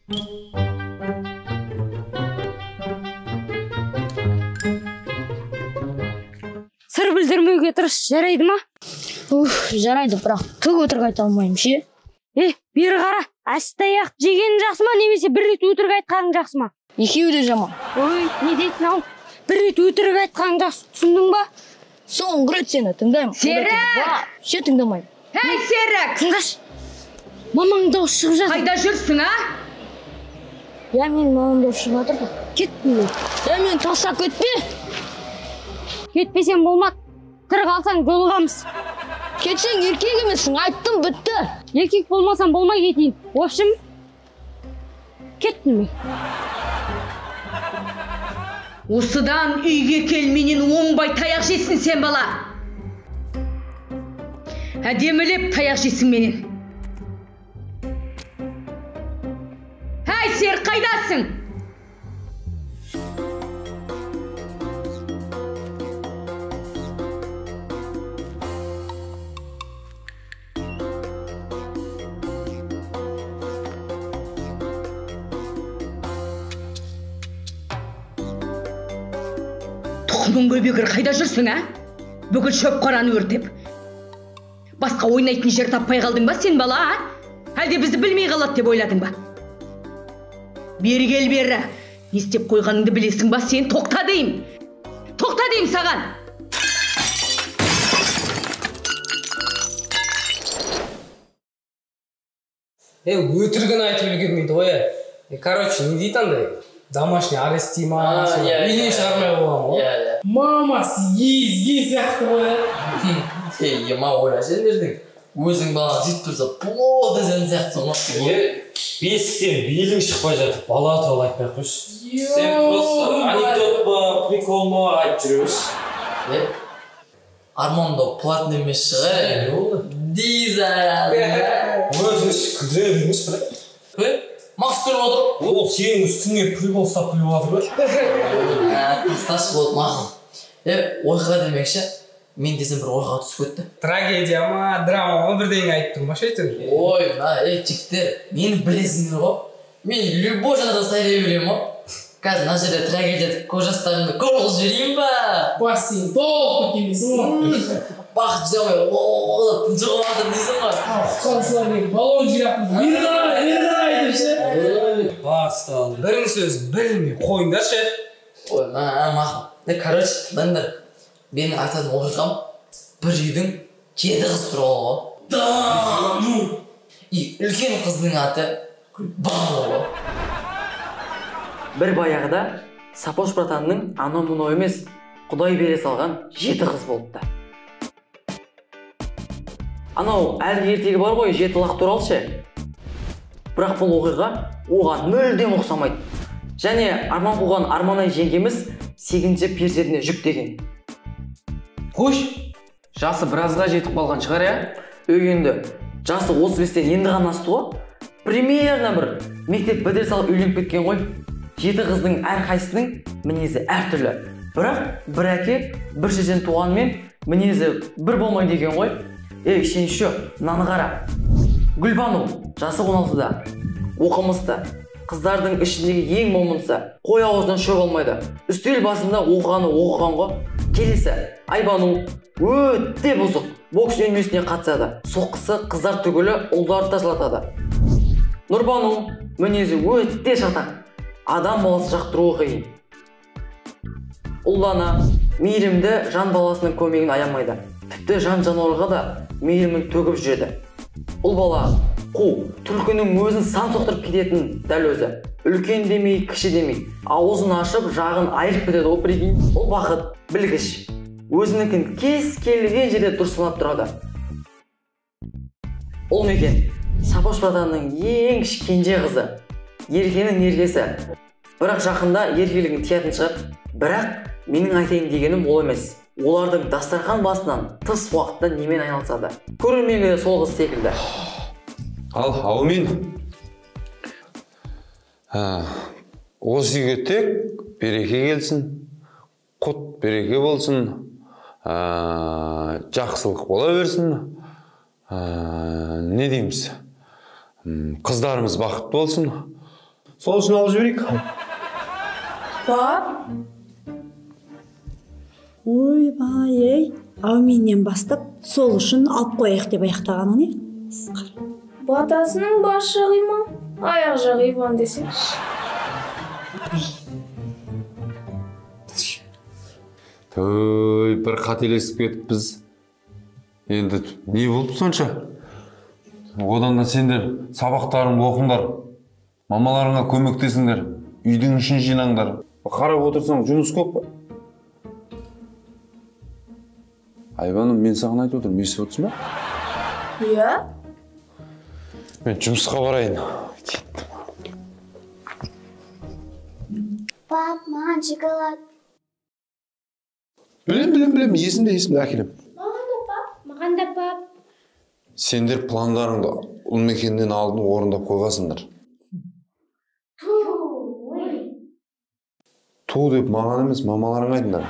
Сыр білдірмеуге тырыс, жарайды ма? Жарайды, бірақ түк өтірік айта алмаймын, ше. Бері қара, астаяқ жеген жақсы ма, немесе бір рет өтірік айтқаның жақсы ма? Екеуі де жаман. Не дейтін ау? Бір рет өтірік айтқаның жақсы, түсіндің ба? Соңғы рет сені тыңдаймын. Серік! Ше тыңдамаймын. Әй, Серік! Тыңдаш. Мамаң дауыс шығып жатыр. Қайда жүрсің, а? Мен мамаң дауыс шығып жатыр. Кеттім мен. Мен тастап кетпе. Кетпесем болмады. Тірі қалсаң жолығамыз. Кетсең еркек емессің, айттым, бітті. Еркек болмасам болмай кетейін. В общем, кеттім мен. Осыдан үйге келменен оңбай таяқ жесін сен бала. Әдемілеп таяқ жесін менен. Әй, Серік, қайдасың? Тұқымың көбегір, қайда жүрсің, а? Бүкіл шөп қораны өртеп. Басқа ойнайтын жер таппай қалдың ба сен бала, а? Әлде бізді білмей қалады деп ойладың ба? Бері кел бері. Не істеп қойғаныңды білесің ба сен? Тоқта деймін. Тоқта деймін саған. Өтірігін айтып үлгермейді ғой. Короче, не дейді андай? Домашний арест дей ма? Үйден шығармай қойған ғой. Мамасы ез сияқты ғой. Ема ойлашендердің. Өзің бала жет тұрса, плоды зән сияқты соңғы. Бесіктен белің шықпай жатып, бала туралы айтпай қойшы. Сен просто анекдот па, прикол ма айтып жүрмеш. Армандо платный емес шығар. Не болды? Диза. Өзіңіз күдіре бермеш бірақ. Макс көріп отыр. Ол сенің үстіңе прикол ұстап күліп отыр ба? Тасташы болды мақыл. Ойға демекші, мен десем бір ойға түсіп кетті. Трагедия ма, драма ма бірдеңе айтып тұрмаш әйтеуір. Ой, жігіттер, мені білесіңдер ғой. Мен любой жанрда сайрай білемін ғой. Қазір мына жерде трагедия көзжастарымды көріп жіберейін ба? Бассейн толық кетемейсің ғой. Бақыт жамай, жоғып жатыр дейсің ғой. Құтқарушылар мен баллон жинап айтып ше. Басталды. Бірін сөз білмей қойыңдаршы. Ой, мақыл. Короче, тыңдаңдар. Менің айтатын оқиғам бір үйдің 7 қыз туралы ғой. Даму! Үлкен қыздың аты Гүлбану ғой. Бір баяғыда Сапош братанның анау-мынау емес, Құдай бере салған 7 қыз болыпты. Анау әлгі ертегі бар ғой, 7 лақ туралы ше. Бірақ бұл оқиға оған мүлдем ұқсамайды. Және Арман қуған Арманай жеңгеміз 8-ші перзентіне жүктеген. Қош, Жасы біразға жетіп қалған шығар, я? Енді жасы 35-тен енді ғана асты ғой. Примерно бір мектеп бітіре салып үйленіп кеткен ғой. 7 қыздың әрқайсының мінезі әртүрлі. Бірақ бір әке, бір шешеден туғанмен мінезі бір болмайды екен ғой. Сен ше, мынаны қара. Гүлбану, жасы 16-да, оқымысты. Қыздардың ішіндегі ең момынсы, қой ауыздан шөп алмайды. Үстел басында оқыған ғой. Келесі, Айбану өте бұзық. Бокс үйірмесіне қатысады. Соққысы қыздар түгілі ұлдарды тасалатады. Нұрбану мінезі өте шатақ. Адам баласы жақтыруы қиын. Ұлдана мейірімді, жан баласының көмегін аямайды. Тіпті жан жануарға да мейірімін төгіп жүреді. Ұл бала қу, түлкінің өзін сан соқтырып кететін дәл өзі. Үлкен демей, кіші демей, аузын ашып, жағын айырып кетеді ғой прикинь. Ол бақыт, білгіш. Өзінікін кез келген жерде дұрысталап тұрады. Ол Мекен, Сапош братанның ең кенже қызы. Еркенің ергесі. Бірақ жақында еркелігін тиятын шығар. Бірақ менің айтайын дегенім ол емес. Олардың дастархан басынан тыс уақытта немен айналысады. Көрерменге де сол қыз секілді. Аумин. Осы үйге тек береке келсін, құт береке болсын, жақсылық бола берсін. Не дейміз? Қыздарымыз бақытты болсын. Сол үшін алып жіберейік. Бап. Ойбай, ауменнен бастап сол үшін алып қояйық деп аяқтағаны не? Батасының бас жағы иман, аяқ жағы Иван десеңші. Төй, бір қателесіп кетіппіз. Енді не болды сонша? Одан да сендер сабақтарыңды оқыңдар. Мамаларыңа көмектесіңдер. Үйдің ішін жинаңдар. Қарап отырсаң, жұмыс көп па? Айбаным, мен саған айтып отырмын, естіп отырсың ба? Иә? Мен жұмысқа барайын. Пап, маған шоколад. Білем, есімде әкелем. Маған да пап. Сендер пландарыңды ұл мекеннен алдын орындап қойғасыңдар. Ту деп маған емес, мамаларың айтыңдар.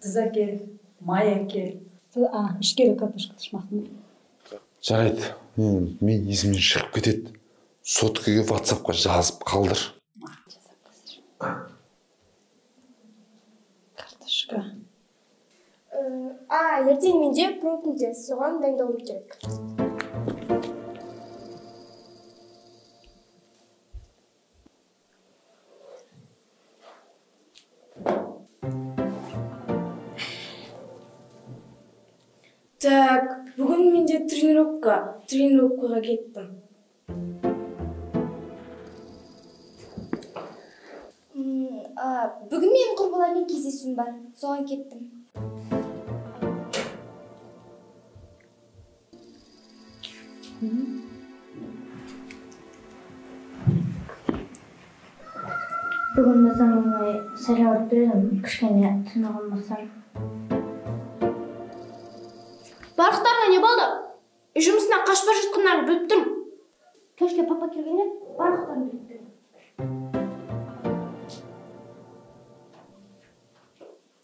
Тұз әкел, май әкел. Ішкері картошка тұшмақтың. Жарайды, мен есімнен шығып кетеді. Соткеге WhatsAppқа жазып қалдыр. Картошка. Ертең менде пробный тест, соған дайындалу керек. Так, бүгін менде тренировкаға кеттім. Бүгін мен құрбылармен кездесуім бар, соған кеттім. Бүгін басам оңай сәл ауырып тұр, кішкене тынығым басам. Барықтарға не болды? Жұмысына қашпа жатқандарын біліп тұрмын. Кешке папа келгенде барықтарын біліп тұрмын.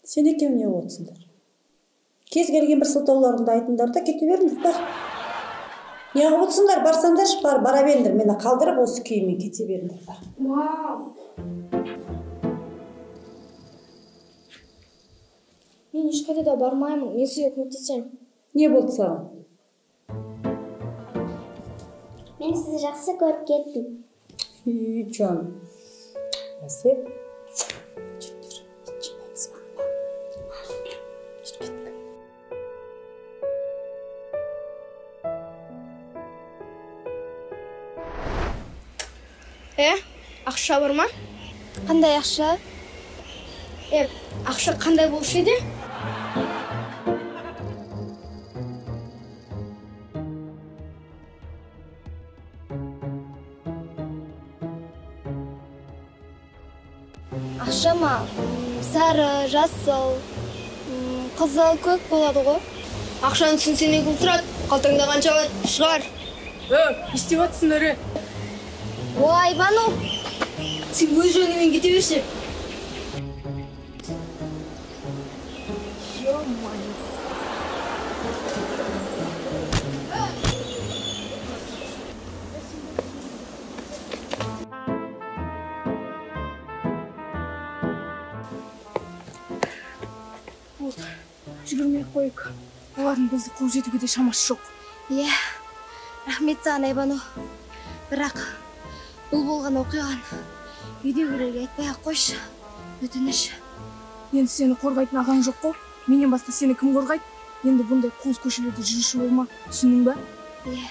Сен екеуі не отсыңдар? Кез келген бір сылтауларыңды айтыңдар да кете беріңдер, бар. Неғып отсыңдар, барсаңдар, бара беріңдер, мені қалдырып осы күйімен кете беріңдер, бар. Мам! Мен ешқайда да бармаймын, мен сізге көмектесемін. Не болды саған? Мен сізді жақсы көріп кеттім. Жан. Әсет. Ақша бар ма? Қандай ақша? Ақша қандай болушы еді? Ақша ма? Сары, жасыл, қызыл, көк болады ғой. Ақшаны түсінсене күлтірат, қалтаңда қанша бар, шығар. Естеп атсыңдар, Ой, Бану! Сен өз жөніңмен кете берсе. Жүгірмей қойық. Олардың бізді қуып жетуге де шамасы жоқ. Иә, рахмет саған, Айбану. Бірақ бұл болған оқиған үйдегілерге айтпай-ақ қойшы, өтініш. Енді сені қорғайтын ағаң жоқ қой. Менен басқа сені кім қорғайды? Енді бұндай қуыс көшелерде жүруші болма, түсіндің ба? Иә.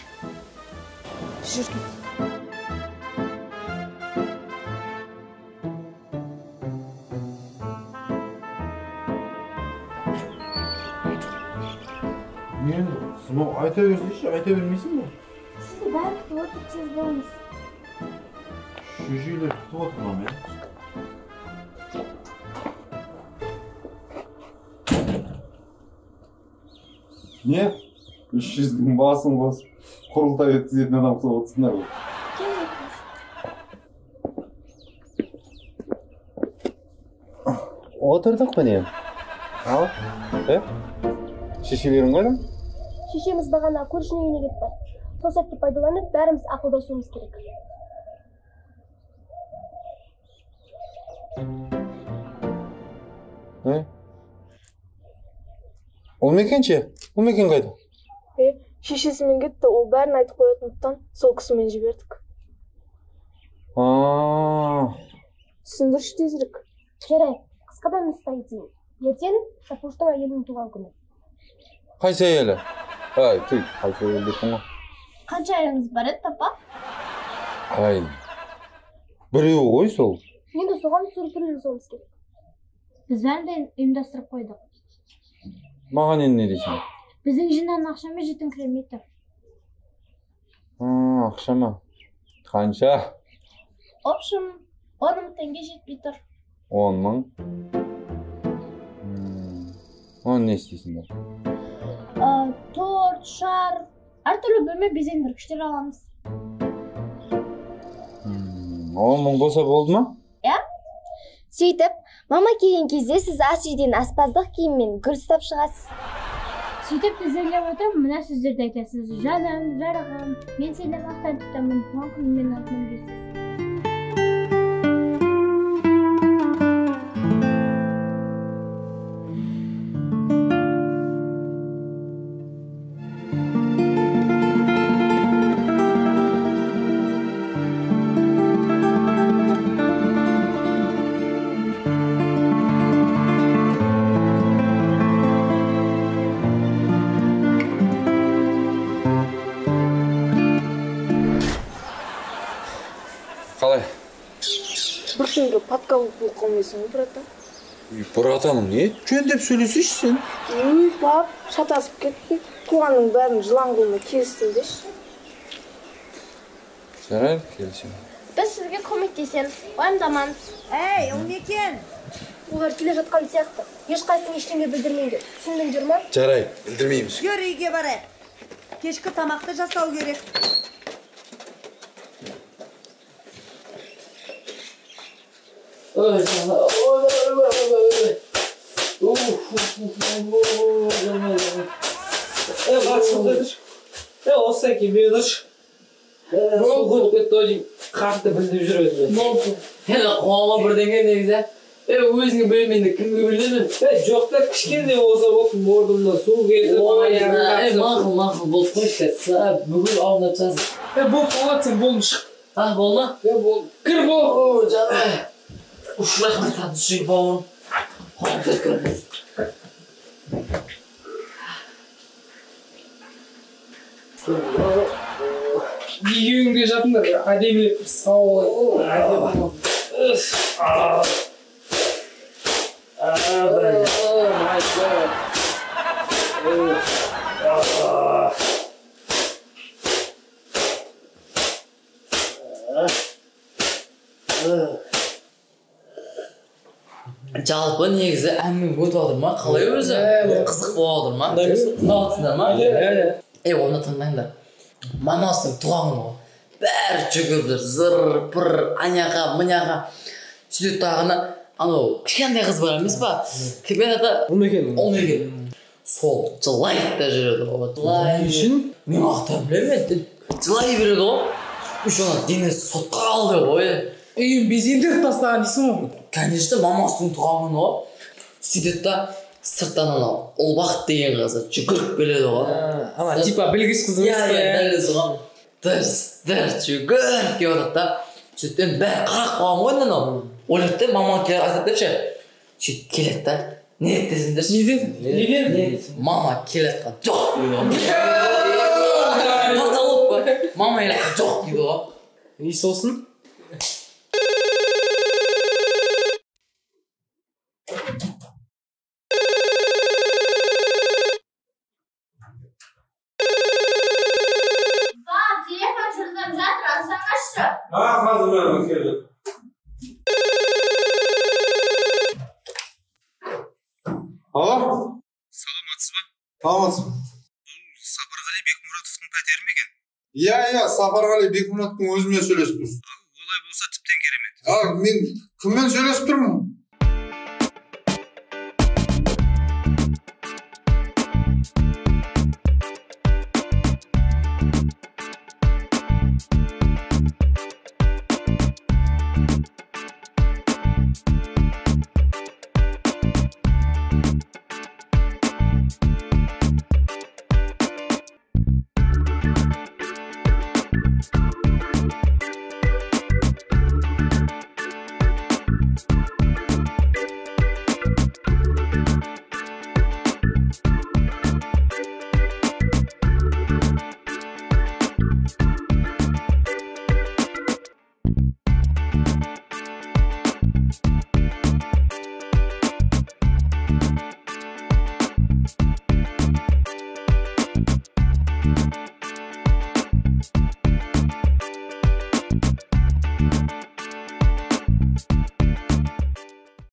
Жүр кет. Мен сынау айта берсейші, айта бермейсің бе? Сізді бәрі күтіп отырып, сіз болыңыз. Шөжейлер күтіп отыр ма мен? Не? 300-дің басын қосып, құрылтай өткізетін адам қылып отырсыңдар ғой. Отырдық па не? Ал? Шешелерің қайда? шешеміз бағана көршінің үйіне кетті. Сол сәтті пайдаланып, бәріміз ақылдасуымыз керек. Ол мекен ше? Ол мекен қайда? Шешесімен кетті, ол бәрін айтып қоятындықтан сол кісімен жібердік. Түсіндірші тезірек. Жарай, қысқадан ұстай дейін. Ертең Сапуштың әйелінің туған күні. Қайсы әйелі? Қайсы әйелі дейсің ғой? Қанша әйеліңіз бар еді, папа? Біреуі ғой сол. Енді соған түсіріп жасауымыз керек. Біз бәрін де ұйымдастырып қойдық. Маған енді не дейсің? Біздің жинаған ақшамыз жетіңкіремей тұр. Ақша ма? Қанша? Общем, 10 мың теңге жетпей тұр. 10 мың? Оны не істейсіңдер? Торт, шар, әртүрлі бөлме безендіргіштер аламыз. 10 мың болса болды ма? Иә. Сөйтіп, мама келген кезде сіз ас үйден аспаздық киіммен гүл ұстап шығасыз. Сөйтіп тізерлеп отырып, мына сөздерді айтасыз. Жаным, жарығым, мен сені мақтан тұтамын, туған күніңмен алтыным берсіз. Қалай? Бір күнгі подкаст болып қалмайсың, братан? Братаным, не? Жөндеп сөйлесейші сен? Пап, шатасып кеттің. Туғанның бәрін жылан қолына келістің деші. Жарайды, келісем. Біз сізге көмектесеміз, уайымдамаңыз. Ол не екен? Олар келе жатқан сияқты. Ешқайсың ештеңе білдірмеңдер. Түсіндіңдер ме? Жарайды, білдірмейміз. Жүр үйге барайық. Кешкі тамақты жасау керек. Осы әкем едірші. Сол қойып кетті ойдың қарты білдіп жүр өзі. Қуама бірдеңе негізі. Өзіңе бөлмеңді кімге білдіңін? Жоқтар кішкенде болса болсын ордымда су келді. Мақыл болып қойшы. Бүгін аунап жазды. Болып болады сен болын шық. Болды ма? Болды. Кір бол. Жанай. Рахмет тады жүр бауырым. Қойып кірміз. Үйіңде жатыңдар, әдемілеп сау олай. Жалпы негізі әңгіме өтіп жатыр ма? Қалай өзі? Қызық болып жатыр ма? Қалатсыңдар ма? Оны тыңдаңдар. Мамасының туған күні ғой. Бәрі жүгірді, зыр, пыр, аняға, мыняға. Сөйтіп тағына, анау кішкентай қыз бар емес па? Кепен ата. Ол мекен. Сол жылайды да жүреді ғой. Жылай. Үшін? Мен ақтан білемін. Жылай береді ғой. Үшіна денесі сотқа алды ғой. Үйін безендіріп тастаған дейсің ғой? Конечно, мамасының туған күні ғой. Сөйтеді да сырттан анау ұлбақыт деген қызы жүгіріп келеді ғой. Ана типа білгіш қызы емес пе? Дәл соған дір жүгіріп келіп жатады да. Сөйтіп бәрі қарап қалған ғой анау. Ойлайды да мама айтады деп ше. Сөйтіп келеді да. Не десеңдерші? Неден? Мама келеді да. Жоқ дейді ғой. Мама еледі жоқ дейді ғой. Не сосын? Қазір бәрін келді. Ала? Саламатсыз ба? Саламатсыз. Бұл Сапарғали Бекмұратовтың пәтері ме екен? Иә, Сапарғали Бекмұраттың өзімен сөйлесіп тұрсыз. Олай болса тіптен керемет. Мен кіммен сөйлесіп тұрмын?